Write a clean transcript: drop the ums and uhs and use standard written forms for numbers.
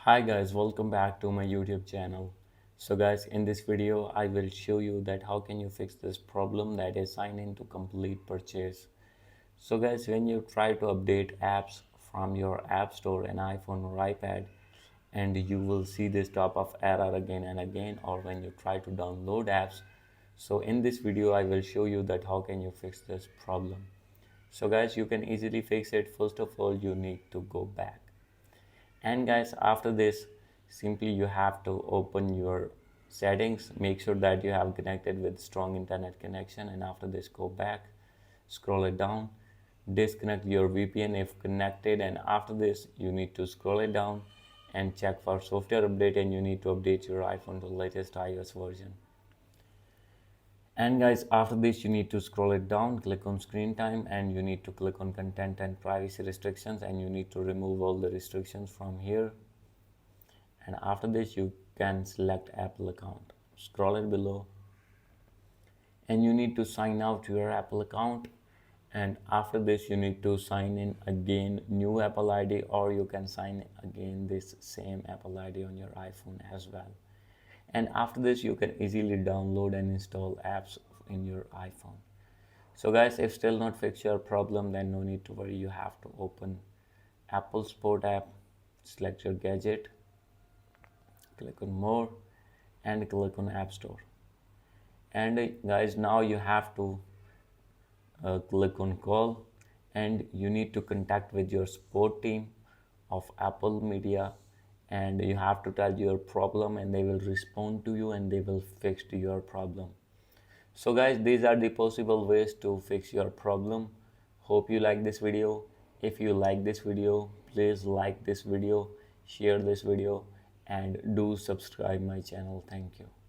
Hi guys, welcome back to my YouTube channel. So guys, in this video I will show you that how can you fix this problem that is sign in to complete purchase. So guys, when you try to update apps from your app store in iPhone or iPad, and you will see this type of error again and again, or when you try to download apps. So in this video I will show you that how can you fix this problem. So guys, you can easily fix it. First of all, you need to go back, and guys, after this, simply you have to open your settings, make sure that you have connected with strong internet connection, and after this go back, scroll it down, disconnect your VPN if connected, and after this you need to scroll it down and check for software update, and you need to update your iPhone to latest iOS version. And guys, after this you need to scroll it down, click on screen time, and you need to click on content and privacy restrictions, and you need to remove all the restrictions from here. And after this you can select Apple account, scroll it below, and you need to sign out to your Apple account. And after this you need to sign in again, new Apple ID, or you can sign again this same Apple ID on your iPhone as well. And after this you can easily download and install apps in your iPhone. So guys, if still not fix your problem, then no need to worry. You have to open Apple Sport app, select your gadget, click on more, and click on App Store. And guys, now you have to click on call, and you need to contact with your support team of Apple Media, and you have to tell your problem, and they will respond to you and they will fix your problem. So guys, these are the possible ways to fix your problem. Hope you like this video. If you like this video, please like this video, share this video, and do subscribe my channel. Thank you.